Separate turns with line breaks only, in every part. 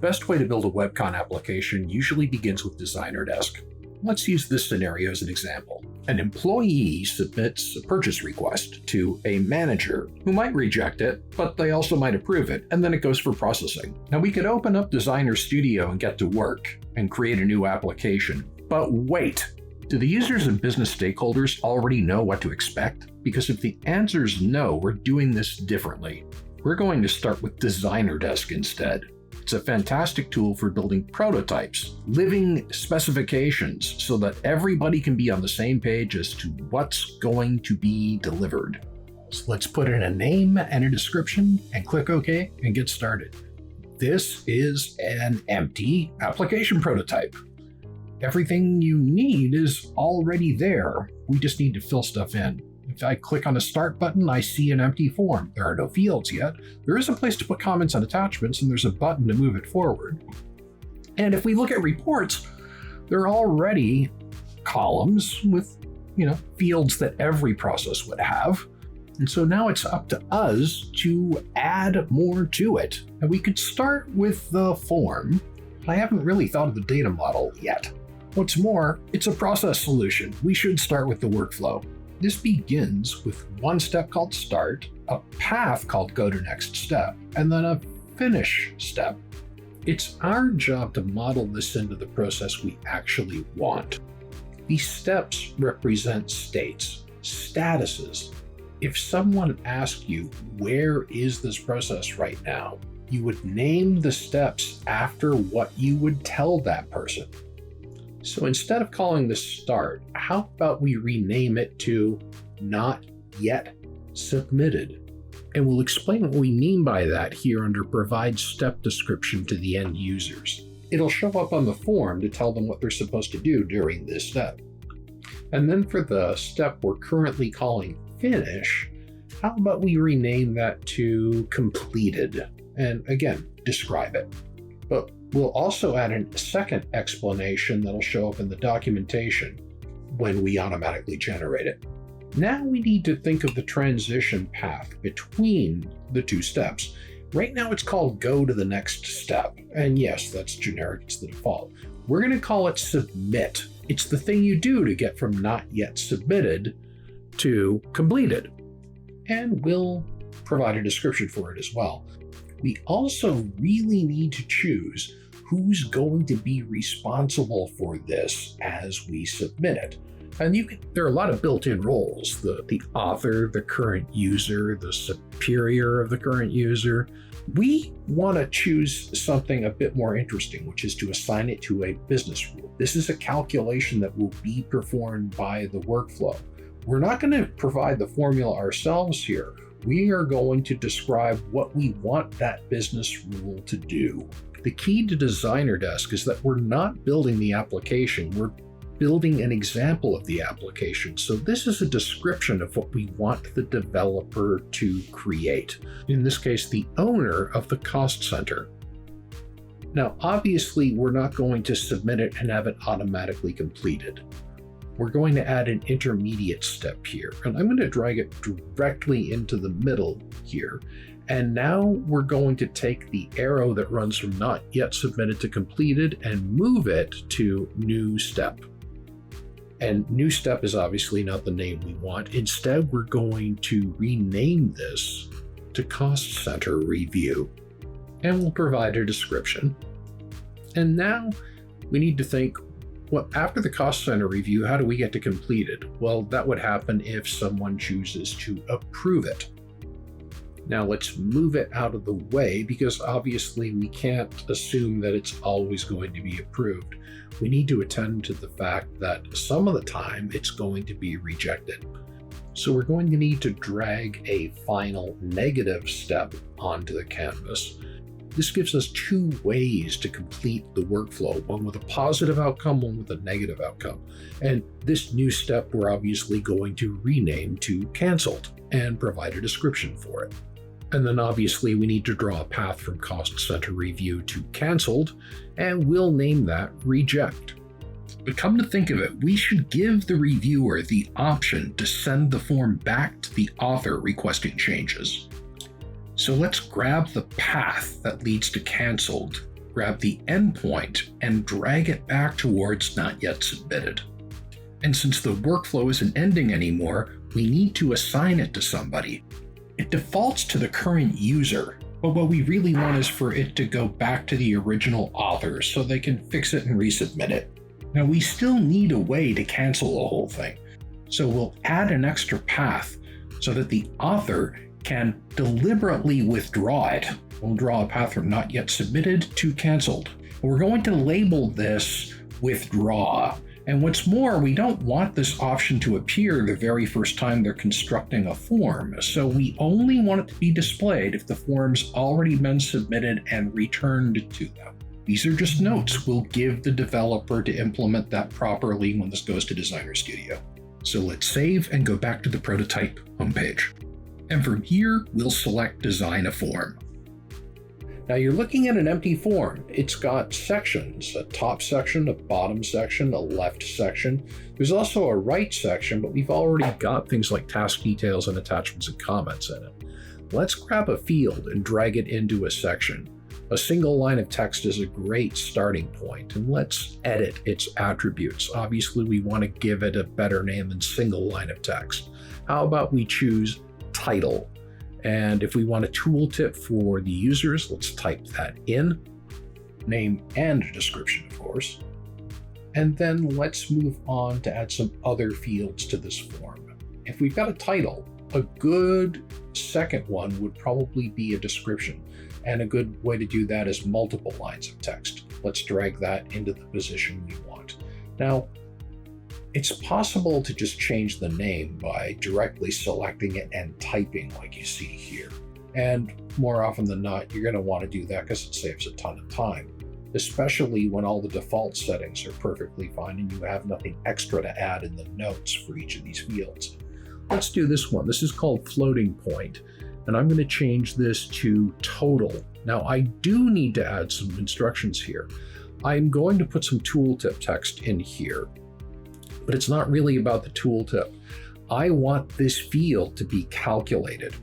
best way to build a WEBCON application usually begins with Designer Desk. Let's use this scenario as an example. An employee submits a purchase request to a manager who might reject it, but they also might approve it, and then it goes for processing. Now we could open up Designer Studio and get to work and create a new application. But wait, do the users and business stakeholders already know what to expect? Because if the answer is no, we're doing this differently. We're going to start with Designer Desk instead. It's a fantastic tool for building prototypes, living specifications, so that everybody can be on the same page as to what's going to be delivered. So let's put in a name and a description and click OK and get started. This is an empty application prototype. Everything you need is already there. We just need to fill stuff in. If I click on the Start button, I see an empty form. There are no fields yet. There is a place to put comments and attachments, and there's a button to move it forward. And if we look at reports, there are already columns with, fields that every process would have. And so now it's up to us to add more to it. And we could start with the form. I haven't really thought of the data model yet. What's more, it's a process solution. We should start with the workflow. This begins with one step called Start, a path called Go to Next Step, and then a Finish step. It's our job to model this into the process we actually want. These steps represent states, statuses. If someone asked you, where is this process right now? You would name the steps after what you would tell that person. So instead of calling this Start, how about we rename it to Not Yet Submitted? And we'll explain what we mean by that here under Provide Step Description to the end users. It'll show up on the form to tell them what they're supposed to do during this step. And then for the step we're currently calling Finish, how about we rename that to Completed? And again, describe it. But we'll also add a second explanation that'll show up in the documentation when we automatically generate it. Now we need to think of the transition path between the two steps. Right now it's called Go to the Next Step. And yes, that's generic, it's the default. We're going to call it Submit. It's the thing you do to get from Not Yet Submitted to Completed. And we'll provide a description for it as well. We also really need to choose who's going to be responsible for this as we submit it. And there are a lot of built-in roles, the author, the current user, the superior of the current user. We want to choose something a bit more interesting, which is to assign it to a business rule. This is a calculation that will be performed by the workflow. We're not going to provide the formula ourselves here. We are going to describe what we want that business rule to do. The key to Designer Desk is that we're not building the application, we're building an example of the application. So this is a description of what we want the developer to create. In this case, the owner of the cost center. Now, obviously, we're not going to submit it and have it automatically completed. We're going to add an intermediate step here, and I'm going to drag it directly into the middle here. And now we're going to take the arrow that runs from Not Yet Submitted to Completed and move it to New Step. And New Step is obviously not the name we want. Instead, we're going to rename this to Cost Center Review. And we'll provide a description. And now we need to think, after the Cost Center Review, how do we get to completed? Well, that would happen if someone chooses to approve it. Now let's move it out of the way because obviously we can't assume that it's always going to be approved. We need to attend to the fact that some of the time it's going to be rejected. So we're going to need to drag a final negative step onto the canvas. This gives us two ways to complete the workflow, one with a positive outcome, one with a negative outcome. And this new step we're obviously going to rename to Canceled and provide a description for it. And then obviously we need to draw a path from Cost Center Review to Canceled, and we'll name that Reject. But come to think of it, we should give the reviewer the option to send the form back to the author requesting changes. So let's grab the path that leads to Canceled grab the endpoint and drag it back towards not yet submitted. And since the workflow isn't ending anymore, we need to assign it to somebody. It defaults to the current user, but what we really want is for it to go back to the original author so they can fix it and resubmit it. Now we still need a way to cancel the whole thing, so we'll add an extra path so that the author can deliberately withdraw it. We'll draw a path from not yet submitted to canceled. We're going to label this withdraw. And what's more, we don't want this option to appear the very first time they're constructing a form, so we only want it to be displayed if the form's already been submitted and returned to them. These are just notes we'll give the developer to implement that properly when this goes to Designer Studio. So let's save and go back to the prototype homepage. And from here, we'll select Design a Form. Now you're looking at an empty form. It's got sections, a top section, a bottom section, a left section. There's also a right section, but we've already got things like task details and attachments and comments in it. Let's grab a field and drag it into a section. A single line of text is a great starting point, and let's edit its attributes. Obviously, we want to give it a better name than single line of text. How about we choose title? And if we want a tooltip for the users, let's type that in. Name and description, of course. And then let's move on to add some other fields to this form. If we've got a title, a good second one would probably be a description. And a good way to do that is multiple lines of text. Let's drag that into the position we want. Now, it's possible to just change the name by directly selecting it and typing like you see here. And more often than not, you're going to want to do that because it saves a ton of time, especially when all the default settings are perfectly fine and you have nothing extra to add in the notes for each of these fields. Let's do this one. This is called floating point, and I'm going to change this to total. Now, I do need to add some instructions here. I'm going to put some tooltip text in here, but it's not really about the tooltip. I want this field to be calculated.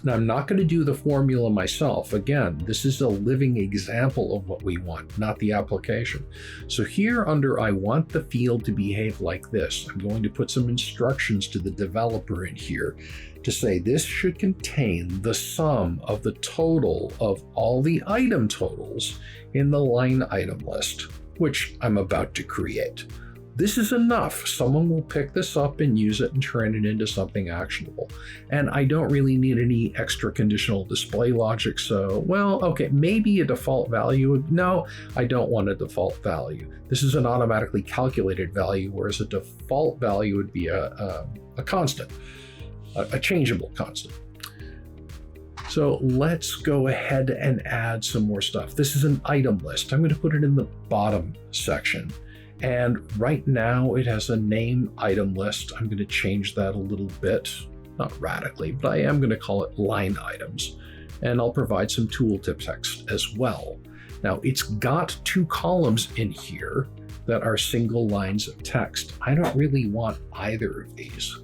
Now, I'm not going to do the formula myself. Again, this is a living example of what we want, not the application. So here under I want the field to behave like this, I'm going to put some instructions to the developer in here to say this should contain the sum of the total of all the item totals in the line item list, which I'm about to create. This is enough. Someone will pick this up and use it and turn it into something actionable. And I don't really need any extra conditional display logic. So, well, okay, maybe a default value. No, I don't want a default value. This is an automatically calculated value, whereas a default value would be a constant, a changeable constant. So let's go ahead and add some more stuff. This is an item list. I'm going to put it in the bottom section. And right now it has a name item list. I'm going to change that a little bit, not radically, but I am going to call it line items. And I'll provide some tooltip text as well. Now it's got two columns in here that are single lines of text. I don't really want either of these.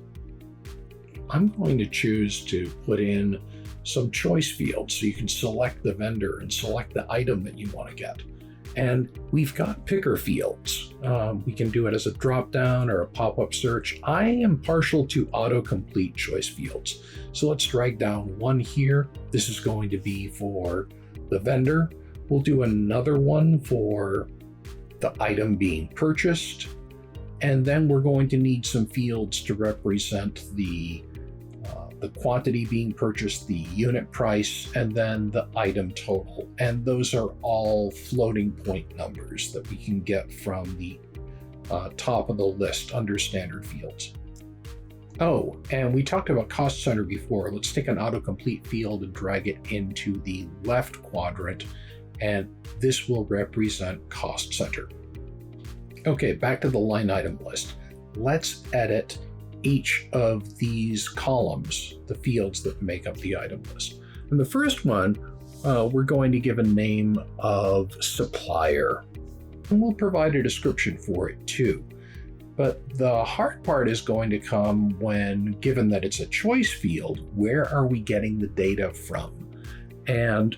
I'm going to choose to put in some choice fields so you can select the vendor and select the item that you want to get. And we've got picker fields. We can do it as a drop-down or a pop-up search. I am partial to autocomplete choice fields. So let's drag down one here. This is going to be for the vendor. We'll do another one for the item being purchased. And then we're going to need some fields to represent the quantity being purchased, the unit price, and then the item total. And those are all floating point numbers that we can get from the top of the list under standard fields. Oh, and we talked about cost center before. Let's take an autocomplete field and drag it into the left quadrant, and this will represent cost center. Okay, back to the line item list. Let's edit each of these columns, the fields that make up the item list. And the first one, we're going to give a name of supplier, and we'll provide a description for it too. But the hard part is going to come when, given that it's a choice field, where are we getting the data from? And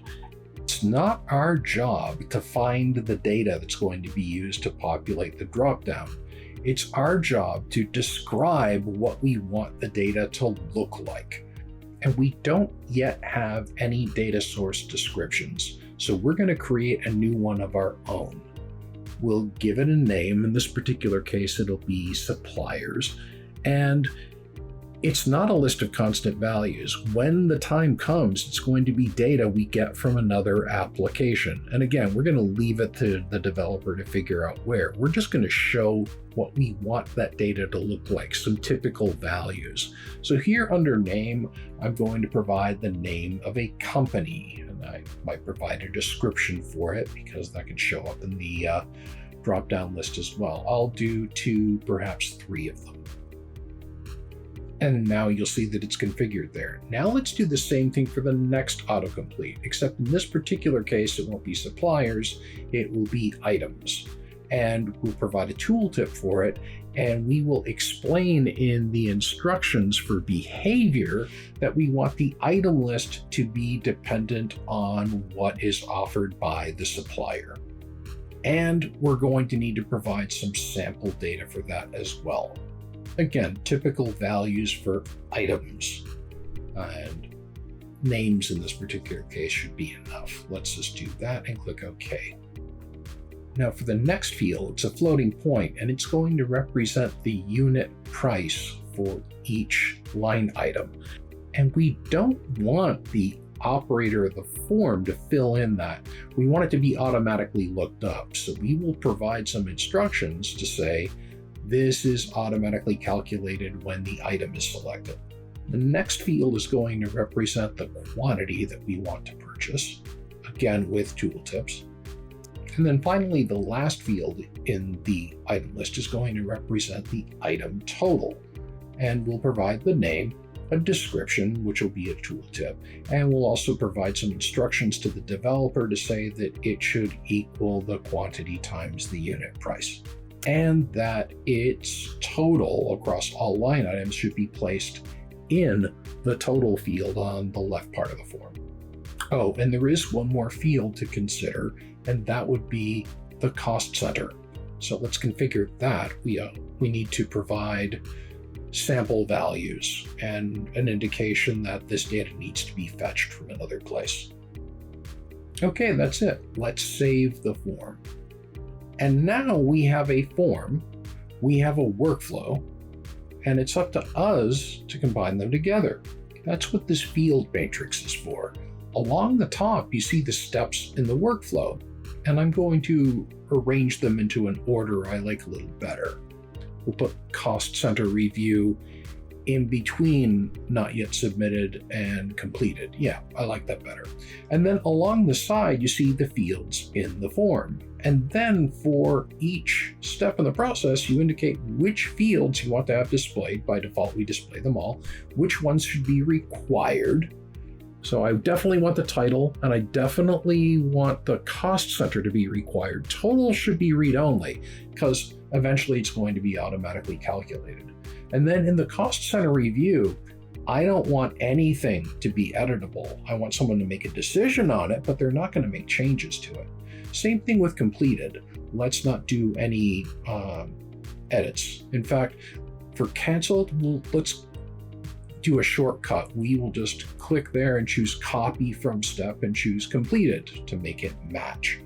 it's It's not our job to find the data that's going to be used to populate the dropdown. It's our job to describe what we want the data to look like. And we don't yet have any data source descriptions, so we're going to create a new one of our own. We'll give it a name. In this particular case, it'll be suppliers. And it's not a list of constant values. When the time comes, it's going to be data we get from another application. And again, we're going to leave it to the developer to figure out where. We're just going to show what we want that data to look like, some typical values. So here under name, I'm going to provide the name of a company. And I might provide a description for it because that can show up in the drop-down list as well. I'll do 2, perhaps 3 of them. And now you'll see that it's configured there. Now let's do the same thing for the next autocomplete, except in this particular case, it won't be suppliers, it will be items. And we'll provide a tooltip for it, and we will explain in the instructions for behavior that we want the item list to be dependent on what is offered by the supplier. And we're going to need to provide some sample data for that as well. Again, typical values for items, and names in this particular case should be enough. Let's just do that and click OK. Now for the next field, it's a floating point, and it's going to represent the unit price for each line item. And we don't want the operator of the form to fill in that. We want it to be automatically looked up. So we will provide some instructions to say, this is automatically calculated when the item is selected. The next field is going to represent the quantity that we want to purchase, again with tooltips. And then finally, the last field in the item list is going to represent the item total. And we'll provide the name, a description, which will be a tooltip, and we'll also provide some instructions to the developer to say that it should equal the quantity times the unit price, and that its total across all line items should be placed in the total field on the left part of the form. Oh, and there is one more field to consider, and that would be the cost center. So let's configure that. We need to provide sample values and an indication that this data needs to be fetched from another place. Okay, that's it. Let's save the form. And now we have a form, we have a workflow, and it's up to us to combine them together. That's what this field matrix is for. Along the top, you see the steps in the workflow, and I'm going to arrange them into an order I like a little better. We'll put cost center review in between not yet submitted and completed. Yeah, I like that better. And then along the side, you see the fields in the form. And then for each step in the process, you indicate which fields you want to have displayed. By default, we display them all. Which ones should be required. So I definitely want the title, and I definitely want the cost center to be required. Total should be read-only, because eventually it's going to be automatically calculated. And then in the cost center review, I don't want anything to be editable. I want someone to make a decision on it, but they're not going to make changes to it. Same thing with completed. Let's not do any edits. In fact, for canceled, let's do a shortcut. We will just click there and choose copy from step and choose completed to make it match.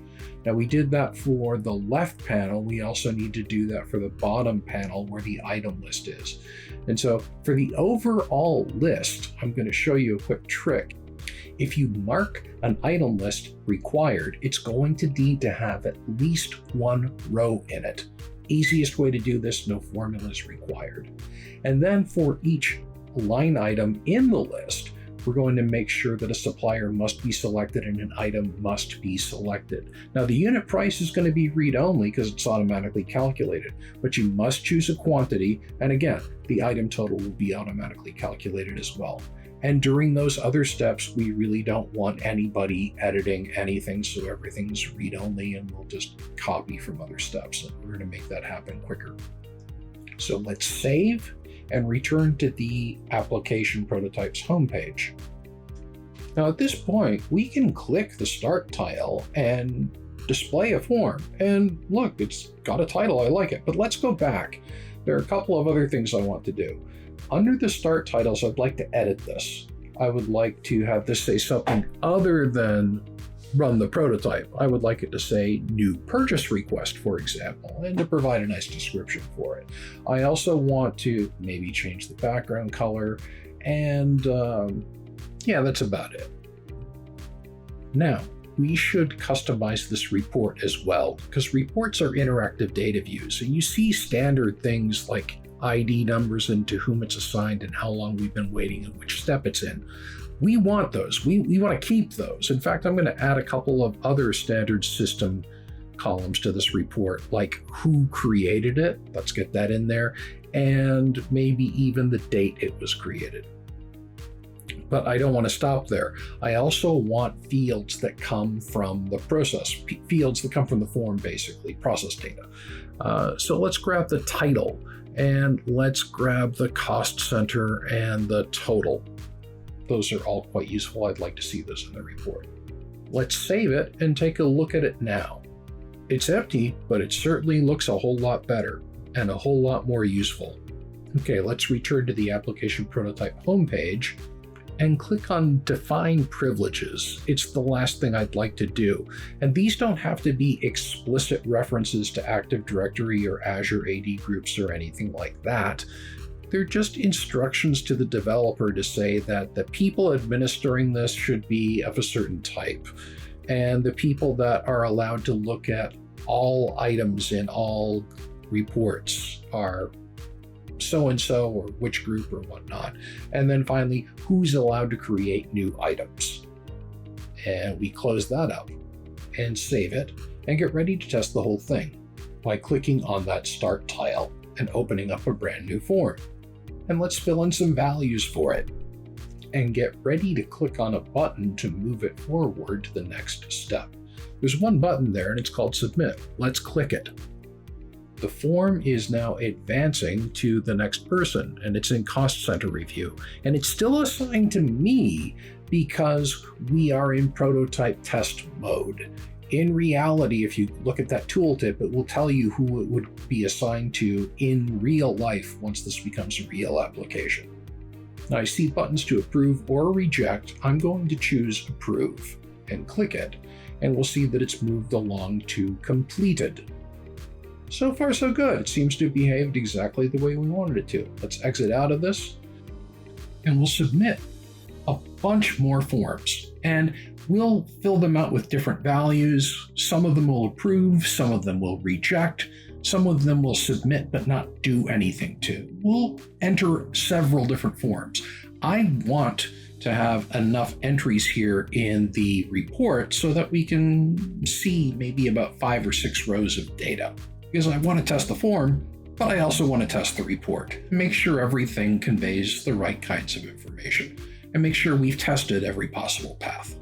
Now we did that for the left panel. We also need to do that for the bottom panel where the item list is. And so for the overall list, I'm going to show you a quick trick. If you mark an item list required, it's going to need to have at least one row in it. Easiest way to do this, no formula is required. And then for each line item in the list, we're going to make sure that a supplier must be selected and an item must be selected. Now the unit price is going to be read-only because it's automatically calculated, but you must choose a quantity, and again, the item total will be automatically calculated as well. And during those other steps, we really don't want anybody editing anything, so everything's read-only, and we'll just copy from other steps, and we're going to make that happen quicker. So let's save and return to the application prototypes homepage. Now at this point, we can click the Start tile and display a form. And look, it's got a title, I like it. But let's go back. There are a couple of other things I want to do. Under the Start titles, I'd like to edit this. I would like to have this say something other than run the prototype. I would like it to say new purchase request, for example, and to provide a nice description for it. I also want to maybe change the background color, and yeah, that's about it. Now, we should customize this report as well, because reports are interactive data views, and you see standard things like ID numbers and to whom it's assigned and how long we've been waiting and which step it's in. We want those. We want to keep those. In fact, I'm going to add a couple of other standard system columns to this report, like who created it. Let's get that in there, and maybe even the date it was created. But I don't want to stop there. I also want fields that come from the process, fields that come from the form, basically, process data. So let's grab the title, and let's grab the cost center and the total. Those are all quite useful. I'd like to see those in the report. Let's save it and take a look at it now. It's empty, but it certainly looks a whole lot better and a whole lot more useful. Okay, let's return to the application prototype homepage and click on Define Privileges. It's the last thing I'd like to do. And these don't have to be explicit references to Active Directory or Azure AD groups or anything like that. They're just instructions to the developer to say that the people administering this should be of a certain type, and the people that are allowed to look at all items in all reports are so-and-so or which group or whatnot. And then finally, who's allowed to create new items. And we close that up and save it and get ready to test the whole thing by clicking on that Start tile and opening up a brand new form. And let's fill in some values for it and get ready to click on a button to move it forward to the next step. There's one button there and it's called Submit. Let's click it. The form is now advancing to the next person, and it's in cost center review. And it's still assigned to me because we are in prototype test mode. In reality, if you look at that tooltip, it will tell you who it would be assigned to in real life once this becomes a real application. Now I see buttons to approve or reject. I'm going to choose approve and click it, and we'll see that it's moved along to completed. So far, so good. It seems to have behaved exactly the way we wanted it to. Let's exit out of this, and we'll submit a bunch more forms. And we'll fill them out with different values. Some of them will approve, some of them will reject, some of them will submit but not do anything to. We'll enter several different forms. I want to have enough entries here in the report so that we can see maybe about 5 or 6 rows of data. Because I want to test the form, but I also want to test the report and make sure everything conveys the right kinds of information and make sure we've tested every possible path.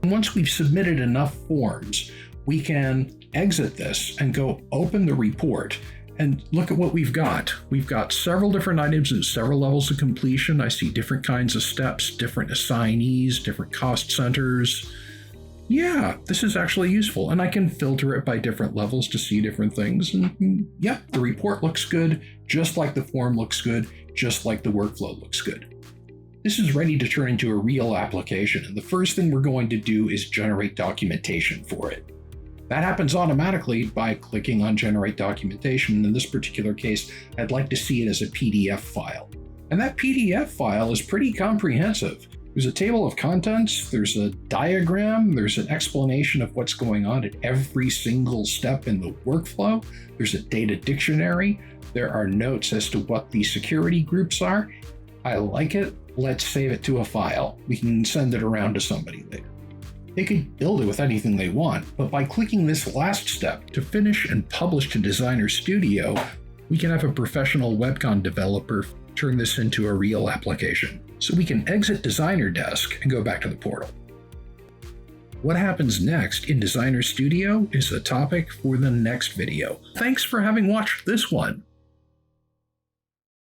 And once we've submitted enough forms, we can exit this and go open the report and look at what we've got. We've got several different items and several levels of completion. I see different kinds of steps, different assignees, different cost centers. Yeah, this is actually useful, and I can filter it by different levels to see different things. And yeah, the report looks good, just like the form looks good, just like the workflow looks good. This is ready to turn into a real application, and the first thing we're going to do is generate documentation for it. That happens automatically by clicking on Generate Documentation. In this particular case, I'd like to see it as a PDF file. And that PDF file is pretty comprehensive. There's a table of contents, there's a diagram, there's an explanation of what's going on at every single step in the workflow, there's a data dictionary, there are notes as to what the security groups are. I like it. Let's save it to a file. We can send it around to somebody later. They could build it with anything they want, but by clicking this last step to finish and publish to Designer Studio, we can have a professional WEBCON developer turn this into a real application. So we can exit Designer Desk and go back to the portal. What happens next in Designer Studio is a topic for the next video. Thanks for having watched this one.